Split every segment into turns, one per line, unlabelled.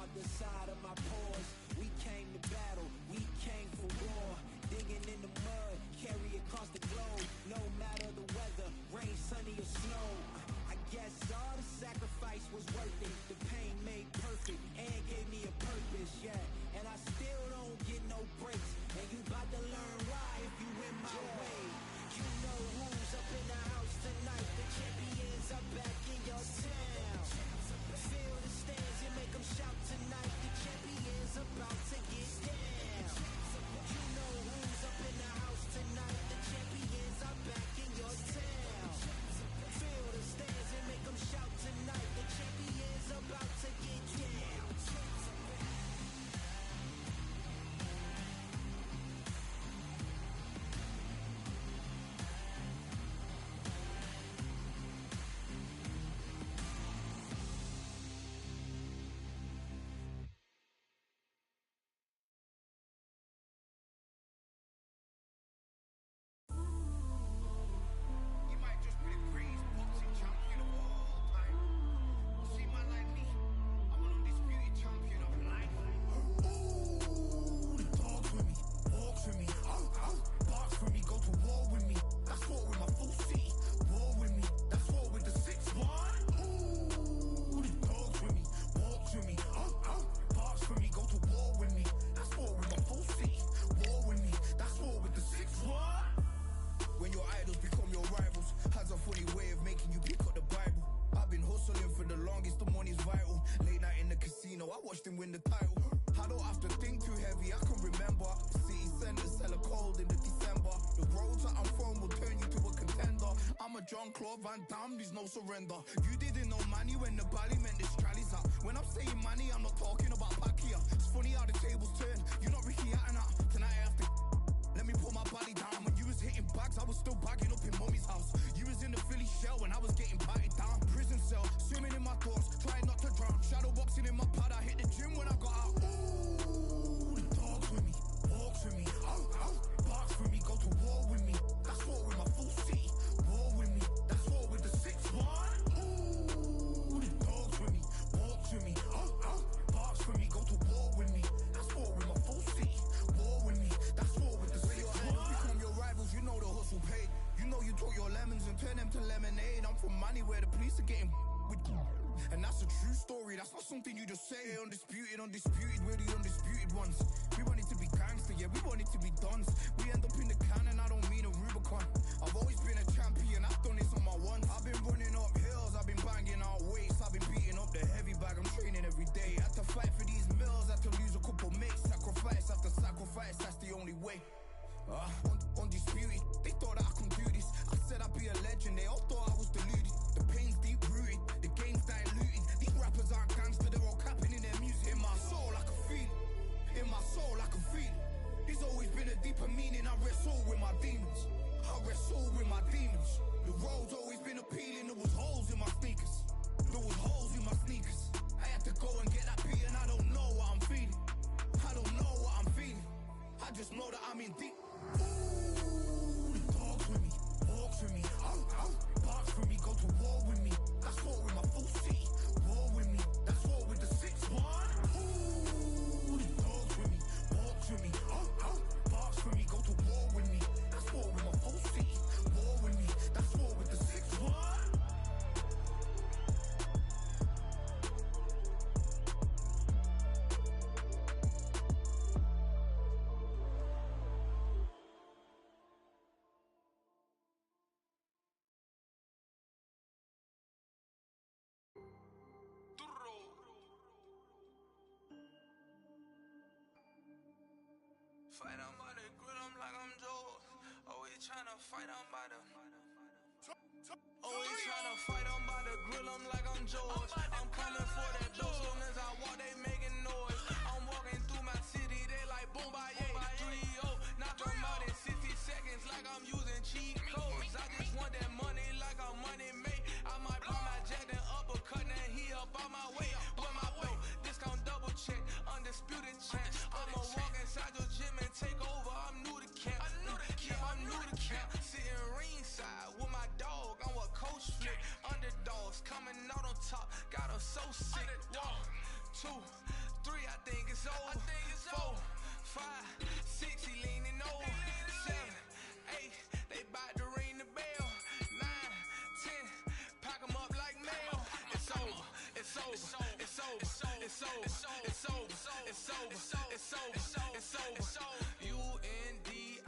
other side of my pores. We came to battle, we came for war. Digging in the mud, carry across the globe. No matter the weather, rain, sunny or snow. I guess all the sacrifice was worth it. The pain made perfect and gave me a purpose, yeah. And I still don't get no breaks. And you bout to learn why if you in my way. You know who's up in the house tonight. The champions are back in your town. Feel the stands and make them shout tonight. The champions about to get down. You know who's up in the house tonight. The champions are back in your town. Feel the stands and make them shout tonight. The champions about to get down.
Win the title. I don't have to think too heavy, I can remember. City centers hella cold in the December. The roads that I'm from will turn you to a contender. I'm a Jean-Claude Van Damme, there's no surrender. You didn't know money when the bally meant this trallies up. When I'm saying money, I'm not talking about back here. It's funny how the tables turn. You're not Ricky Hatton up. Tonight I have to let me put my body down. When you was hitting bags, I was still bagging up in mommy's house. You was in the Philly shell when I was getting batted down. Prison cell, swimming in my thoughts, trying not to drown. Shadow boxing in my pad, I hit the gym when I got out. Ooh, the dogs with me, walks with me, barks with me, go to war with me. That's war with my full city. War with me, that's war with the 6-1. Ooh, the dogs with me, walks with me, barks with me, go to war with me. That's war with my full city. War with me, that's war with the 6-1. Become your rivals, you know the hustle paid. You know you took your lemons and turn them to lemonade. I'm from money where the police are getting with you. And that's a true story, that's not something you just say. Undisputed, undisputed, we're the undisputed ones. We want it to be gangster, yeah, we want it to be dons. We end up in the can and I don't mean a Rubicon. I've always been a champion, I've done this on my ones. I've been running up hills, I've been banging out weights. I've been beating up the heavy bag, I'm training every day. Had to fight for these mills, had to lose a couple mates. Sacrifice after sacrifice, that's the only way. Undisputed, they thought that I could do this. I said I'd be a legend, they all thought I was deluded. The pain's deep rooted, the game's diluted. These rappers aren't gangster, they're all capping in their music. In my soul I can feel it, in my soul I can feel it. There's always been a deeper meaning, I wrestle with my demons. I wrestle with my demons. The road's always been appealing, there was holes in my sneakers. There was holes in my sneakers. I had to go and get that beat and I don't know what I'm feeling. I don't know what I'm feeling. I just know that I'm in deep. Ooh, the dogs with me, walks with me, barks with me, go to war with me. That's war with my full city. War with me, that's war with the 6-1. Ooh, the dogs with me, walks with me, barks with me, go to war with me. That's war with my full city. War with me, that's war with the 6-1.
Fight on by the grill, I'm like I'm Joe. Always tryna fight on by the. Always tryna fight on by the grill, I'm like I'm George. I'm coming for that dough, soon as I walk, they making noise. I'm walking through my city, they like boom, by 3-0. Knock them out in 60 seconds, like I'm using cheat codes. I just want that money, like I'm money made. I might buy my jack, then uppercut, then he up on my way. With my belt, discount double check, undisputed champ. I'ma walk inside your gym and take over. I'm new to camp. I'm new to camp. Sitting ringside with my dog. I'm what coach flick. Underdogs coming out on top. Got her so sick. 1, 2, over. 4, 5, 6, he leaning over. 7, 8, they bout to ring the bell. 9, 10, pack 'em up like mail. It's over, it's over, it's over, it's over, it's over, it's over, it's over, it's over, it's over. UNDISPUTED.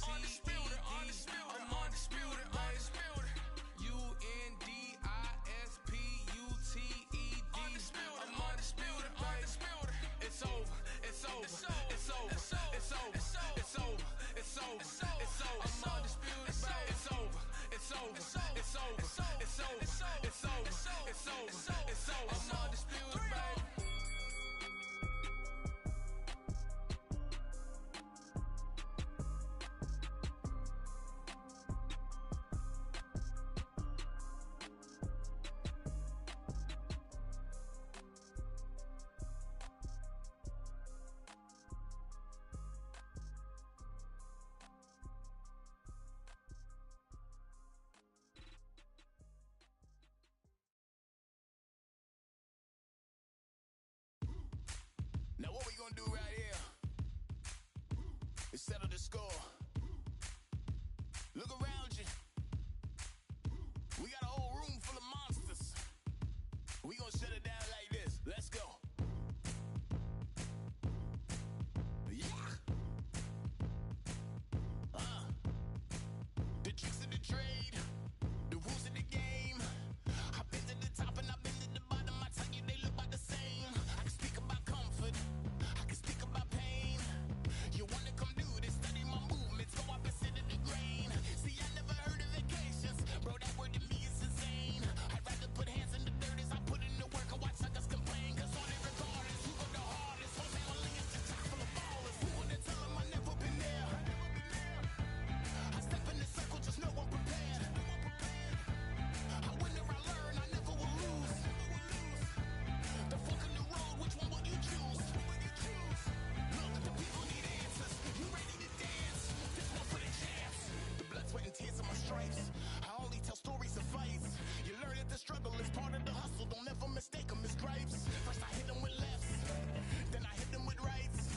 I'm undisputed, undisputed. UNDISPUTED. I'm undisputed, undisputed. It's over, it's over, it's over, it's over, it's over, it's over, it's over, it's over. I'm undisputed, baby. It's over, it's over, it's over, it's over, it's over, it's over, it's over. I'm undisputed, baby.
Now what we gonna do right here is settle the score. Look around you. We got a whole room full of monsters. We gonna shut it down like this. Let's go. Yeah. The tricks of the trade, the rules of the game. I've been to the top and I've been to the bottom. I tell you they look about the same. I can speak about comfort, I can speak about pain. You wanna come do this, study my movements, go up and sit in the grain. See, I never heard of vacations, bro, that word to me is insane. I'd rather put hands in the dirt as I put in the work. I watch suckers complain, cause all they regard is who go the hardest. Whole family is just chock full of ballers. Who wanna tell them I never been there? I step in the circle, just know I'm prepared. I win or I learn, I never will lose. The fork in the road, which one will you choose? Look, the people need answers. You ready to dance? This one for the champs. The blood, sweat, and tears of my stripes. I only tell stories of fights. You learn that the struggle is part of the hustle. Don't ever mistake them as gripes. First I hit them with lefts, then I hit them with rights.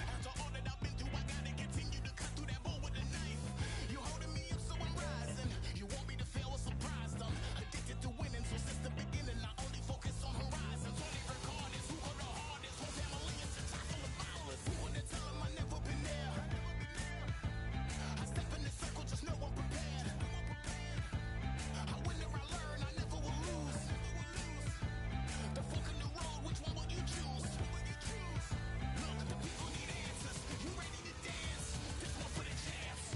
After all that I've been through, I gotta continue to cut through that bull with a knife. You holding me up, so I'm rising. You want me to fail or surprise them. Addicted to winning, so since the beginning, I only focus on horizons. All they record is who go the hardest. Whole family is a chock full of ballers. Who wanna tell them I never been there? I step in the circle, just know I'm prepared. I win or I learn, I never will lose. The fork in the road, which one will you choose? Look, the people need answers. You ready to dance? This one for the champs.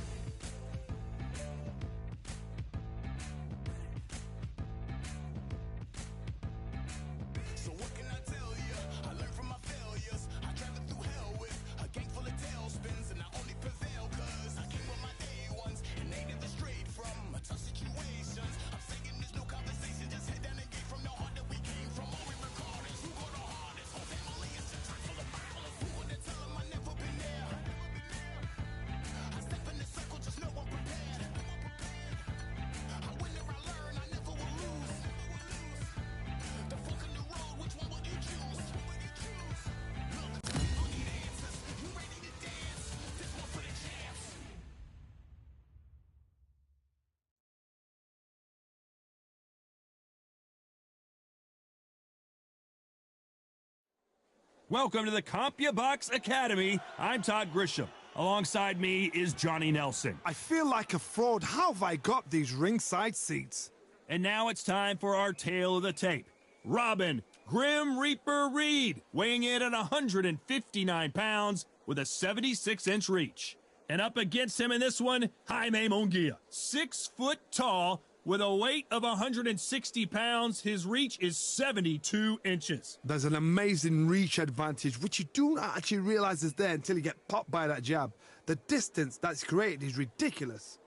So what can I tell you? I learned from my failures. I traveled through hell with a gang full of tailspins, and I only prevail cause I came with my day ones and they never strayed from tough situations. I'm saying there's no conversation, just head down and get from the heart that we came from. All we record is who go the hardest. Whole family is just chock full of ballers. Who wanna tell them I never been there? I step in the circle, just know I'm prepared. I win or I learn, I never will lose. The fork in the road, which one will you choose? Look, the people need answers. You ready to dance? This one for the champs.
Welcome to the CompuBox Academy. I'm Todd Grisham. Alongside me is Johnny Nelson.
I feel like a fraud. How have I got these ringside seats?
And now it's time for our tale of the tape. Robin Grim Reaper Reed, weighing in at 159 pounds with a 76-inch reach. And up against him in this one, Jaime Munguia, 6 foot tall with a weight of 160 pounds. His reach is 72 inches.
There's an amazing reach advantage, which you do not actually realize is there until you get popped by that jab. The distance that's created is ridiculous.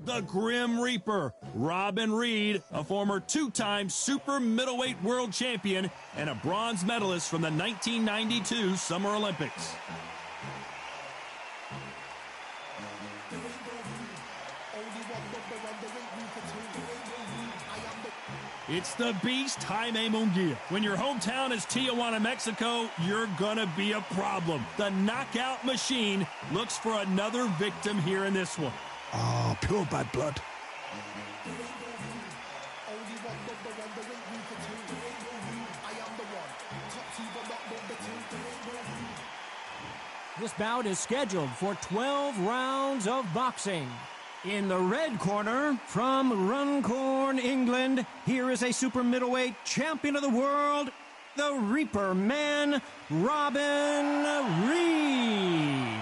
The Grim Reaper, Robin Reed, a former 2-time super middleweight world champion and a bronze medalist from the 1992 Summer Olympics. It's the beast, Jaime Munguia. When your hometown is Tijuana, Mexico, you're gonna be a problem. The knockout machine looks for another victim here in this one.
Oh, pure bad blood.
This bout is scheduled for 12 rounds of boxing. In the red corner, from Runcorn, England, here is a super middleweight champion of the world, the Reaper Man, Robin Reed.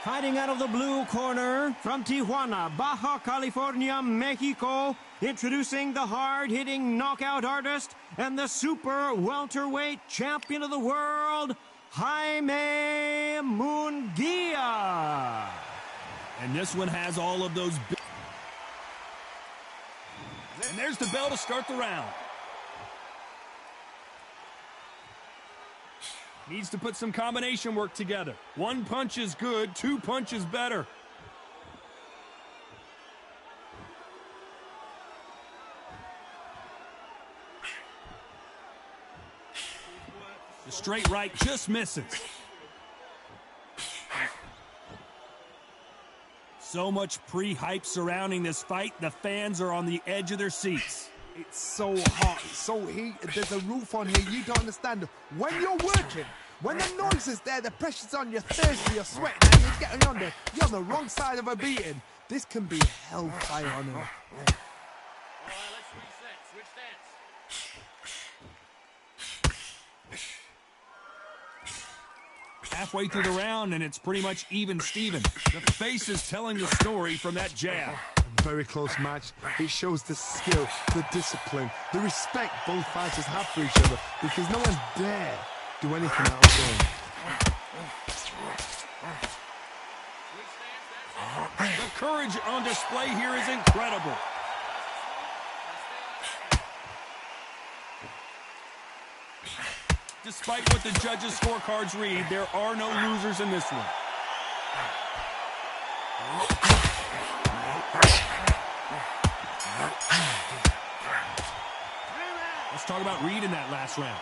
Fighting out of the blue corner, from Tijuana, Baja California, Mexico, introducing the hard-hitting knockout artist and the super welterweight champion of the world, Jaime Munguia.
And this one has all of those. And there's the bell to start the round. Needs to put some combination work together. One punch is good, two punches better. The straight right just misses. So much pre-hype surrounding this fight, the fans are on the edge of their seats.
It's so hot, it's so heated, there's a roof on here, you don't understand. When you're working, when the noise is there, the pressure's on, you're thirsty, you're sweating, and you're getting on there, you're on the wrong side of a beating. This can be hellfire on him.
Halfway through the round, and it's pretty much even Steven. The face is telling the story from that jab.
Very close match. It shows the skill, the discipline, the respect both fighters have for each other, because no one dare do anything out of turn.
The courage on display here is incredible. Despite what the judges' scorecards read, there are no losers in this one. Let's talk about Reed in that last round.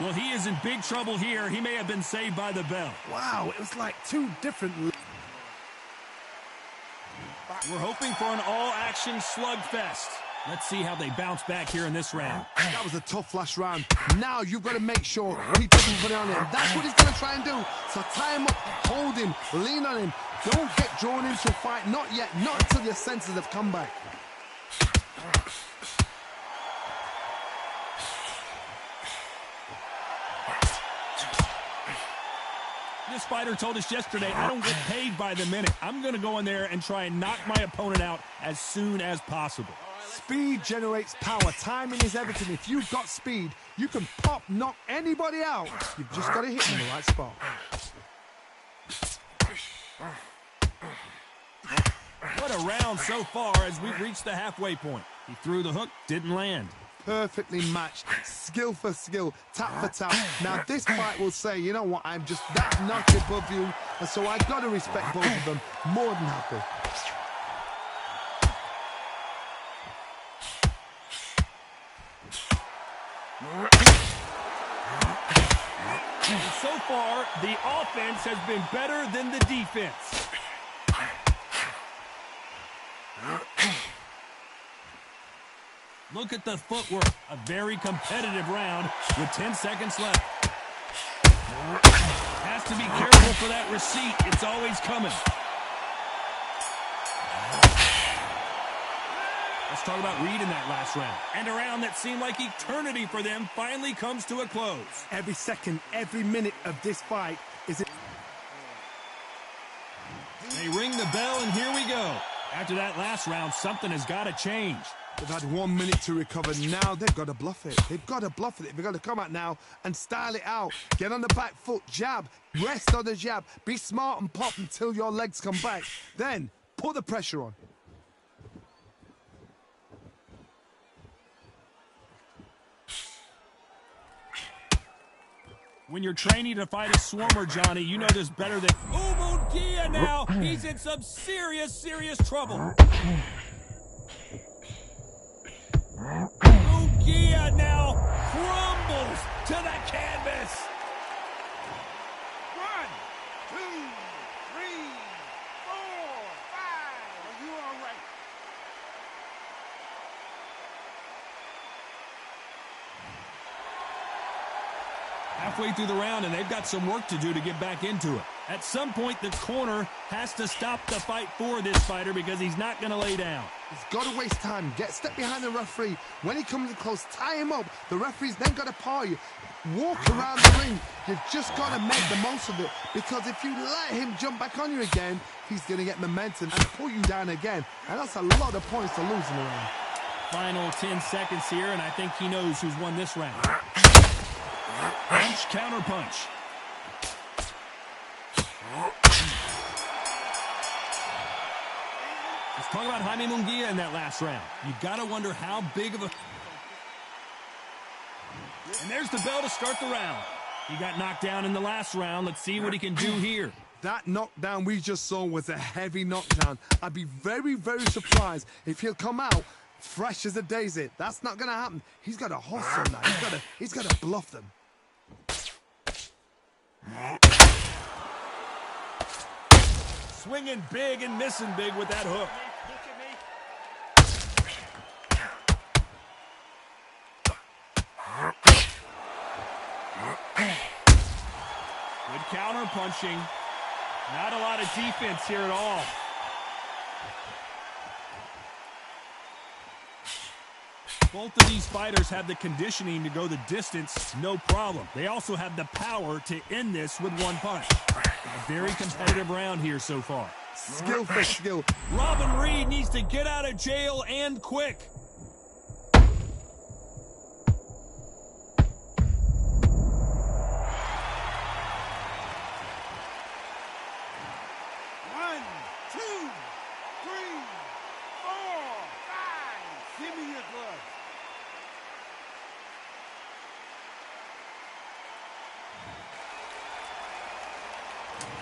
Well, he is in big trouble here. He may have been saved by the bell.
Wow, it was like two different...
We're hoping for an all-action slugfest. Let's see how they bounce back here in this round.
That was a tough last round. Now you've got to make sure he doesn't put it on him. That's what he's going to try and do. So tie him up, hold him, lean on him. Don't get drawn into a fight. Not yet. Not until your senses have come back.
This fighter told us yesterday, I don't get paid by the minute. I'm going to go in there and try and knock my opponent out as soon as possible.
Speed generates power. Timing is everything. If you've got speed, you can pop, knock anybody out. You've just got to hit him in the right spot.
What a round so far as we've reached the halfway point. He threw the hook, didn't land.
Perfectly matched, skill for skill, tap for tap. Now this fight will say, you know what, I'm just that notch above you, and so I've got to respect both of them. More than happy.
And so far, the offense has been better than the defense. Look at the footwork. A very competitive round with 10 seconds left. Has to be careful for that receipt. It's always coming. Let's talk about Reed in that last round. And a round that seemed like eternity for them finally comes to a close.
Every second, every minute of this fight is...
They ring the bell, and here we go. After that last round, something has got to change.
They've had 1 minute to recover. Now they've got to bluff it. They've got to bluff it. They've got to come out now and style it out. Get on the back foot, jab, rest on the jab. Be smart and pop until your legs come back. Then put the pressure on.
When you're training to fight a swarmer, Johnny, you know this better than... Oh, Munguia now! He's in some serious trouble. Munguia Halfway through the round, and they've got some work to do to get back into it. At some point, the corner has to stop the fight for this fighter because he's not going to lay down.
He's got to waste time. Step behind the referee. When he comes in close, tie him up. The referee's then got to paw you. Walk around the ring. You've just got to make the most of it, because if you let him jump back on you again, he's going to get momentum and pull you down again. And that's a lot of points to lose in the round.
Final 10 seconds here, and I think he knows who's won this round. Punch, counter punch. Let's talk about Jaime Munguia in that last round. You've got to wonder how big of a... And there's the bell to start the round. He got knocked down in the last round. Let's see what he can do here.
That knockdown we just saw was a heavy knockdown. I'd be very, very surprised if he'll come out fresh as a daisy. That's not going to happen. He's got to hustle now. He's got to bluff them.
Swinging big and missing big with that hook. Good counter punching. Not a lot of defense here at all. Both of these fighters have the conditioning to go the distance, no problem. They also have the power to end this with one punch. A very competitive round here so far.
Skill for skill.
Robin Reed needs to get out of jail and quick.
One, two, three, four, five. Give me your gloves.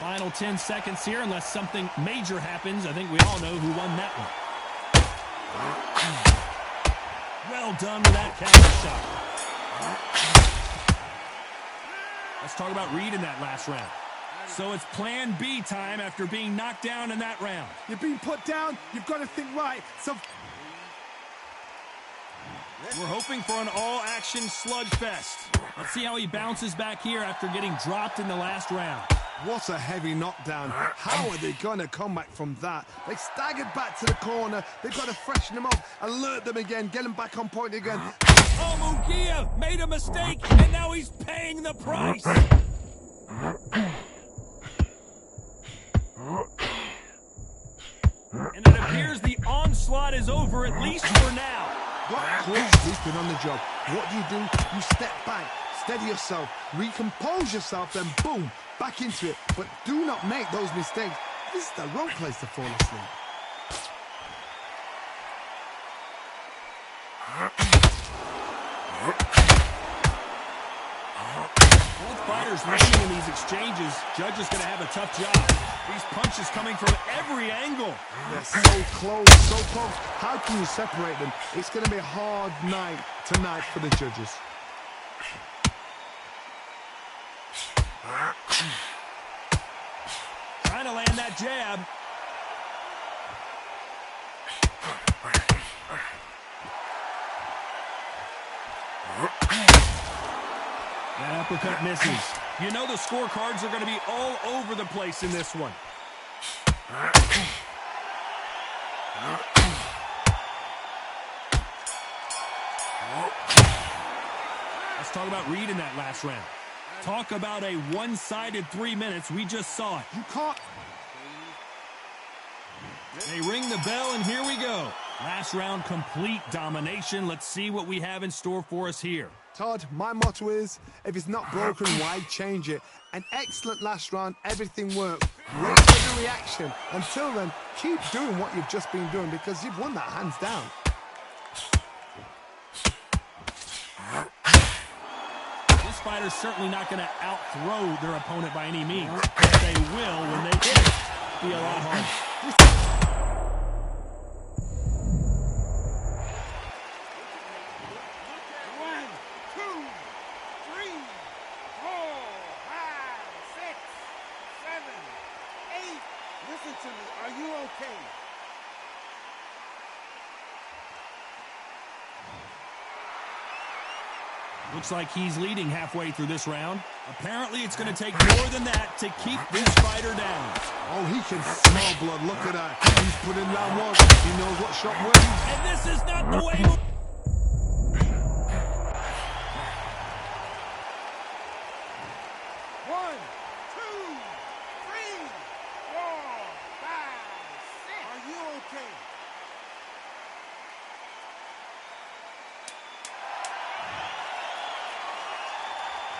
Final 10 seconds here, unless something major happens. I think we all know who won that one. Well done with that counter shot. Let's talk about Reed in that last round. So it's plan B time after being knocked down in that round.
You're being put down. You've got to think right. So
we're hoping for an all-action slugfest. Let's see how he bounces back here after getting dropped in the last round.
what a heavy knockdown. How are they going to come back from that? They staggered back to the corner. They've got to freshen them up, alert them again, get them back on point again.
Oh, Munguia made a mistake, and now he's paying the price. And it appears the onslaught is over, at least for now.
Got close deep on the job. What do? You step back, steady yourself, recompose yourself, then boom, back into it. But do not make those mistakes. This is the wrong place to fall asleep.
Both fighters leading in these exchanges. Judge is going to have a tough job. These punches coming from every angle.
They're so close, so close. How can you separate them? It's going to be a hard night tonight for the judges.
Trying to land that jab. That uppercut misses. You know the scorecards are going to be all over the place in this one. Let's talk about Reed in that last round. Talk about a one-sided 3 minutes. We just saw it.
You can't.
They ring the bell, and here we go. Last round, complete domination. Let's see what we have in store for us here.
Todd, my motto is, if it's not broken, why change it? An excellent last round, everything worked. Wait for the reaction. Until then, keep doing what you've just been doing because you've won that hands down.
This fighter's certainly not going to out-throw their opponent by any means. But they will when they hit it. Be a lot harder.
Listen to me. Are you okay?
Looks like he's leading halfway through this round. Apparently, it's going to take more than that to keep this fighter down.
Oh, he can smell blood. Look at that. He's put in round one. He knows what shot wins.
And this is not the way.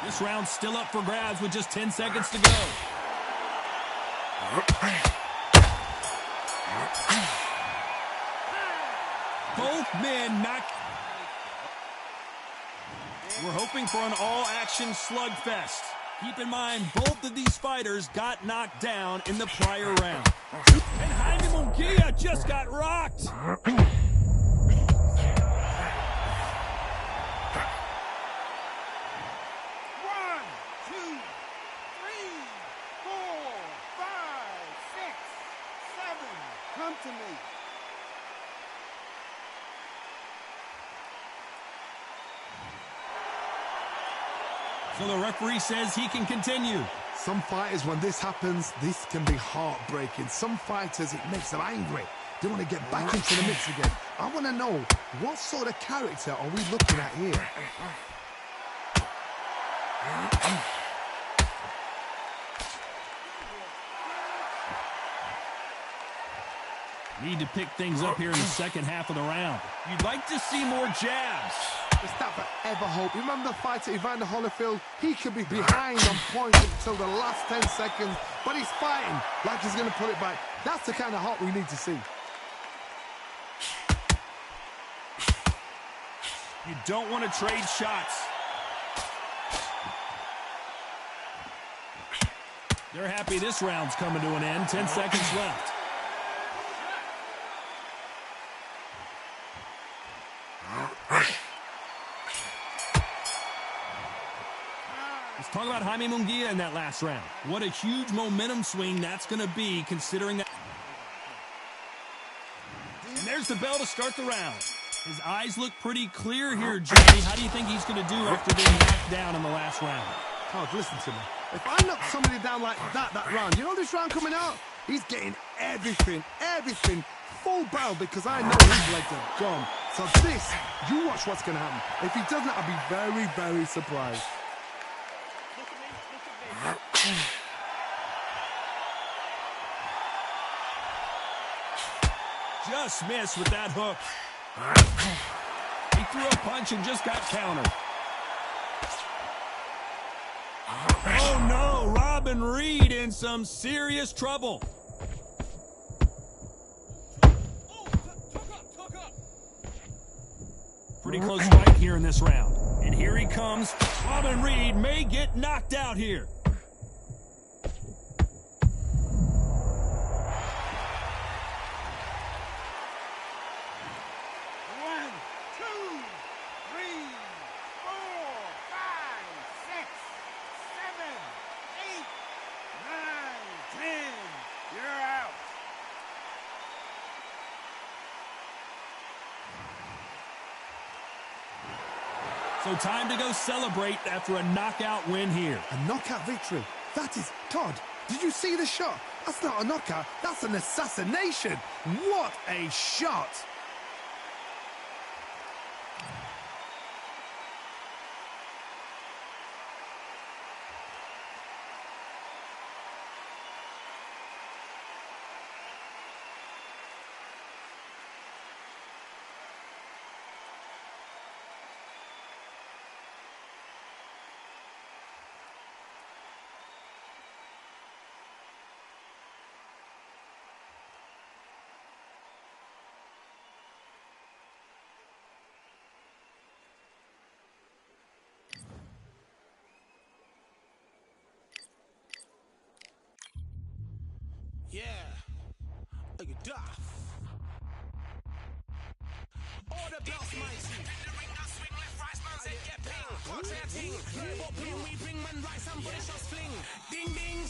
This round's still up for grabs with just 10 seconds to go. Both men knocked. We're hoping for an all-action slugfest. Keep in mind, both of these fighters got knocked down in the prior round. And Jaime Munguia just got rocked.
Come to me.
So the referee says he can continue.
Some fighters, when this happens, this can be heartbreaking. Some fighters, it makes them angry. They want to get back into the mix again. I want to know, what sort of character are we looking at here?
Need to pick things up here in the second half of the round. You'd like to see more jabs.
Is that forever hope? Remember the fighter Evander Holyfield? He could be behind on points until the last 10 seconds, but he's fighting like he's going to put it back. That's the kind of hope we need to see.
You don't want to trade shots. They're happy this round's coming to an end. 10 seconds left. Let's talk about Jaime Munguia in that last round. What a huge momentum swing that's going to be, considering that. And there's the bell to start the round. His eyes look pretty clear here, Jimmy. How do you think he's going to do after being knocked down in the last round?
Todd, listen to me. If I knock somebody down like that round, you know this round coming out? He's getting everything, full barrel, because I know his legs are gone. So this, you watch what's going to happen. If he doesn't, I'll be very, very surprised.
Just missed with that hook. He threw a punch and just got countered. Oh no, Robin Reed in some serious trouble. Pretty close fight here in this round. And here he comes. Robin Reed may get knocked out here. So time to go celebrate after a knockout win here.
A knockout victory. That is, Todd, did you see the shot? That's not a knockout, that's an assassination. What a shot.
Yeah, look at that. All the belts, mighty. Get ping, watch that thing. What ping we bring, man, right, somebody shots fling. Ding, ding.